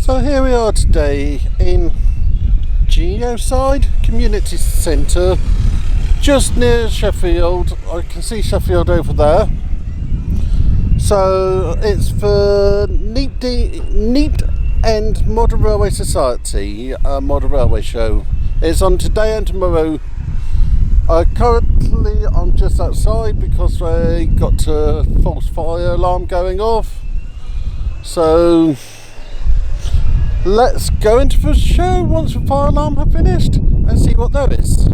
So here we are today in Geoside Community Centre, just near Sheffield. I can see Sheffield over there. So it's for Neepsend Modern Railway Society Modern Railway Show. It's on today and tomorrow. Currently I'm just outside because I got a false fire alarm going off. So let's go into the show once the fire alarm have finished and see what there is.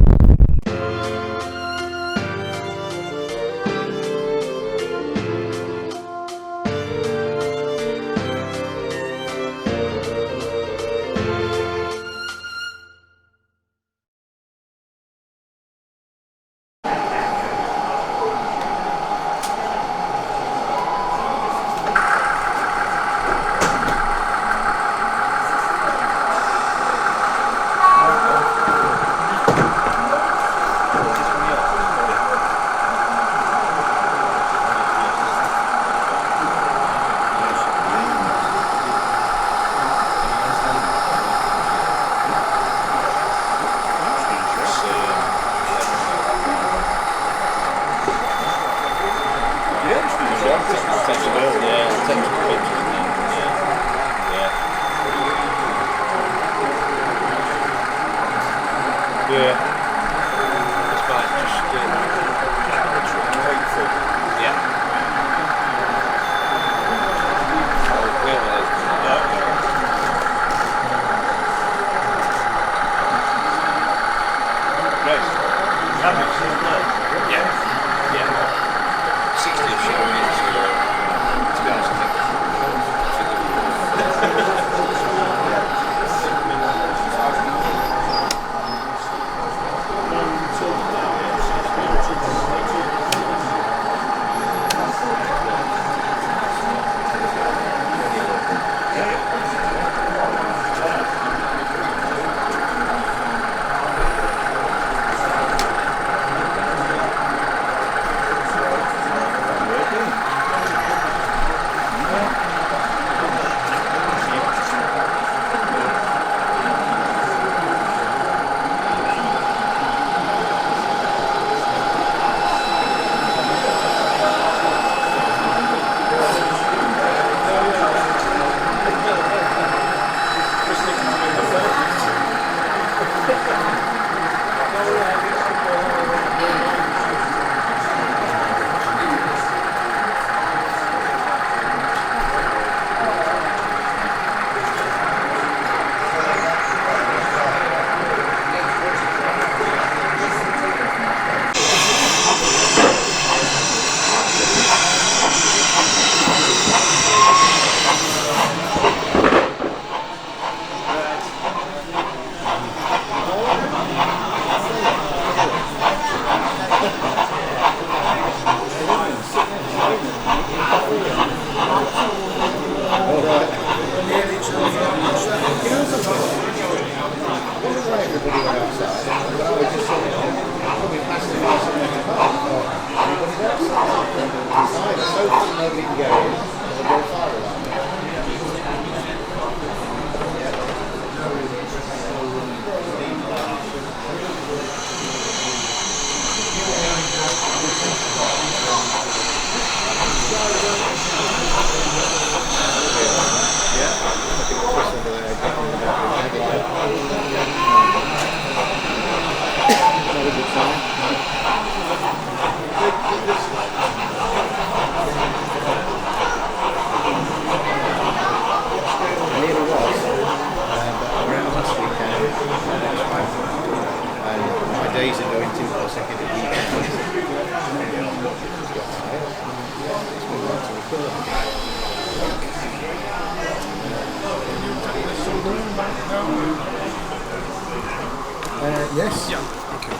Yes? Yeah. Okay.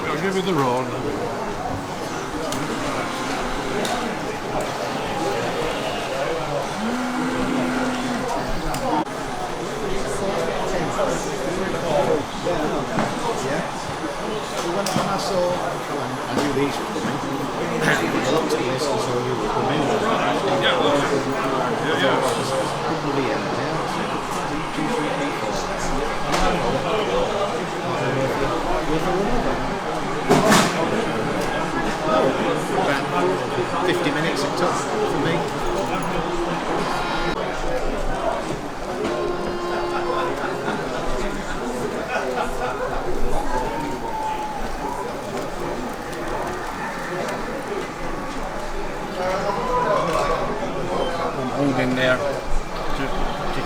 I'll give you the roll. When I saw Macallan, I knew these were coming. I looked at this and saw you were coming. Yeah. Probably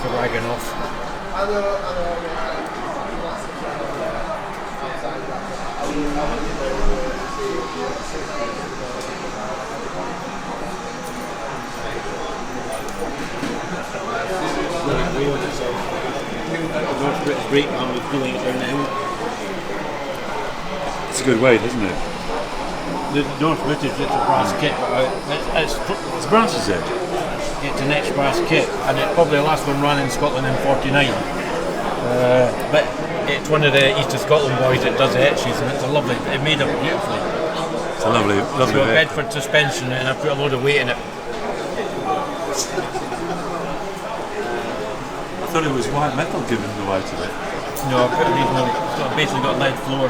the wagon off. North British brakeman was pulling it down the hill. It's a good weight, isn't it? The North British, it's a brass kit, but It's brass, is it? it's an ex-brass kit, and it's probably the last one run in Scotland in '49. But it's one of the East of Scotland boys that does the etches, and it's a lovely. It made up beautifully. It's a lovely It's got bit. Bedford suspension, and I put a load of weight in it. I thought it was white metal giving the weight of it. No, I put a reasonable. So I've basically got lead floor.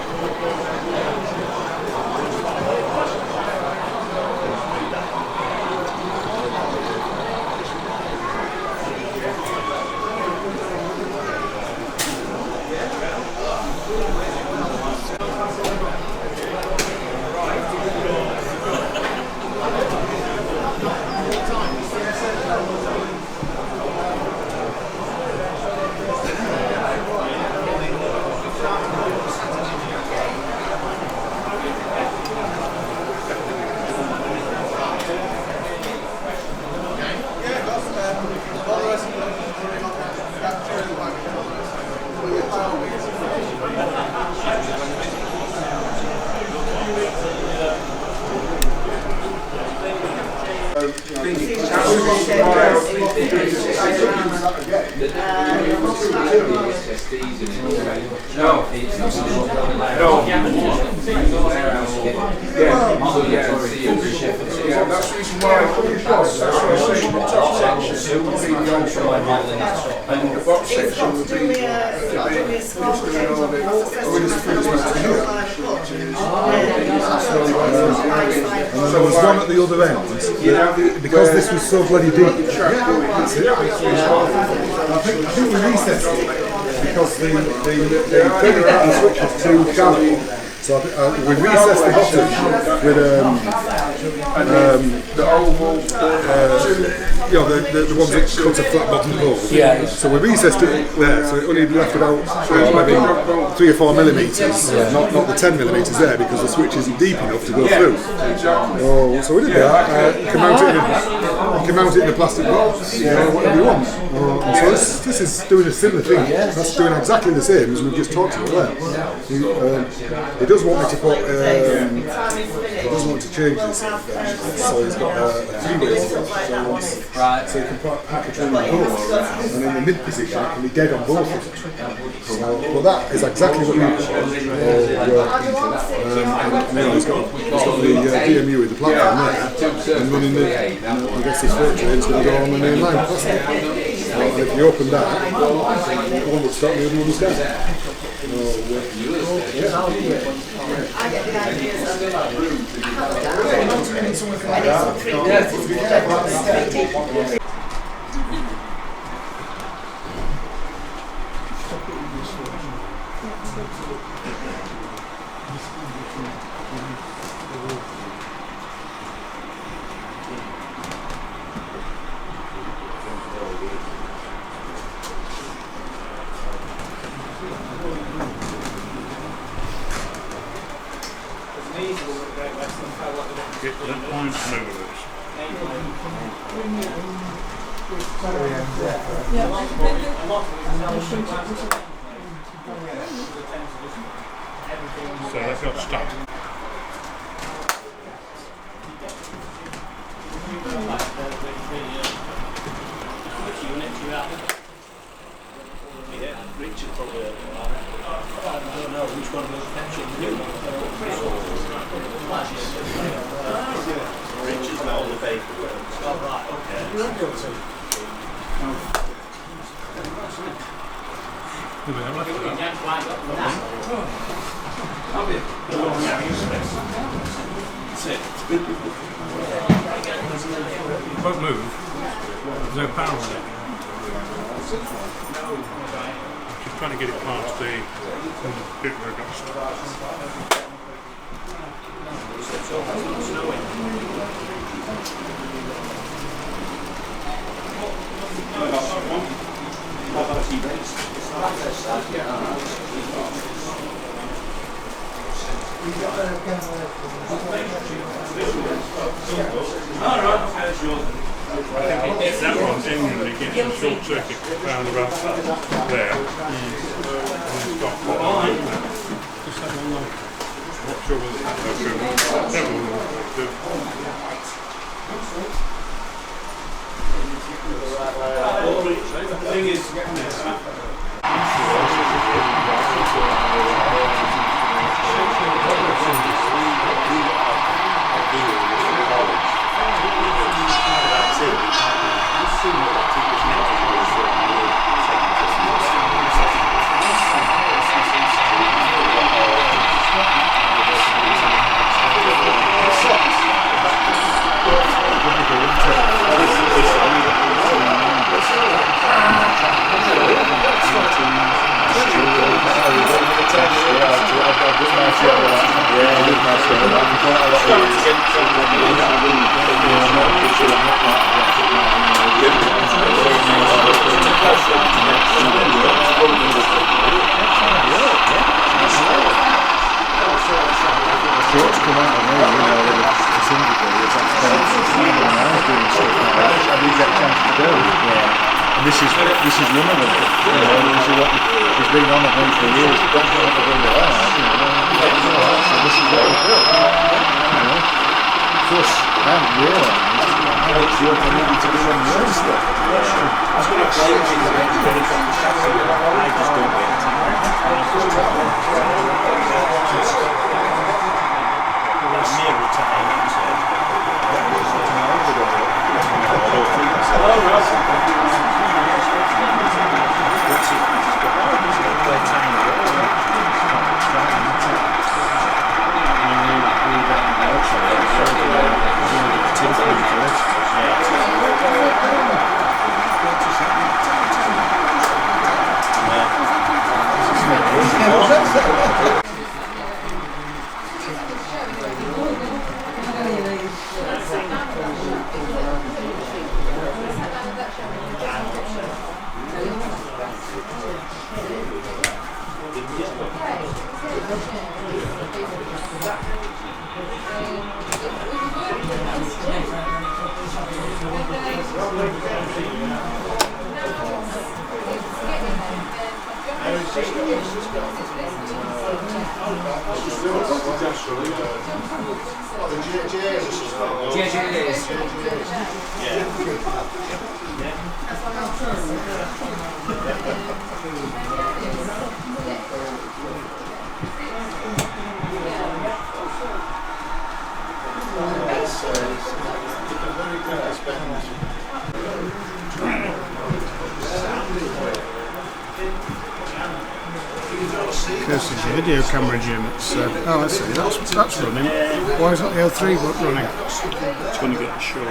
And there was one at the other end, because this was so bloody deep. That's it. I think we recessed it because the switch was too shallow. So we recessed the bottom with the ones that cut a flat bottom hole. Yeah. So we recessed it there, so it only left about maybe 3 or 4 millimetres, not the 10 millimetres there, because the switch isn't deep enough to go through. Oh, so we did that. You can mount it in a plastic box, whatever you want. So this is doing a similar thing. That's doing exactly the same as we've just talked about there. He does want me to put. He does want to change this, so he's got a 3-way switch. So you can pack it in both, and in the mid position it can be dead on both of them. So, but that is exactly what we want. He's got the DMU with the platform there, and running I guess this switch is going to go on the main line plastic. And if you open that, one would stop, the other one would start. I get the ideas of I have Get the point over So that got stuck. It won't move. There's no power on it. Just trying to get it past the bit where it got stuck. That one genuinely gives a short circuit round about there. And stop. Not sure whether that will This is one of them. You know, this is what he's been on at home for years. He doesn't want to bring it out. So this is what he's built. You know, plus, I haven't realised how much work I needed to do on the other stuff. I just don't get This is a video camera, Jim. It's, oh, let's see, that's running. Why isn't the L3 running? It's going to get short.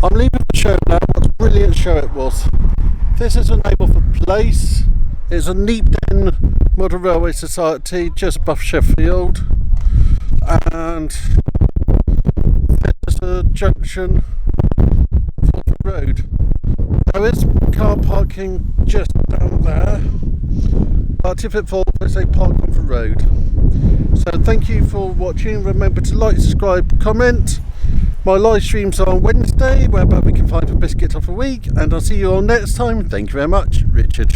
I'm leaving the show now. What a brilliant show it was. This is a name of a place. It's a Neepsend Model Railway Society just above Sheffield, and this is a junction for the road. There is car parking just down there, but if it falls, they park on the road. So thank you for watching. Remember to like, subscribe, comment. My live streams are on Wednesday, whereby we can find a biscuit of the week, and I'll see you all next time. Thank you very much, Richard.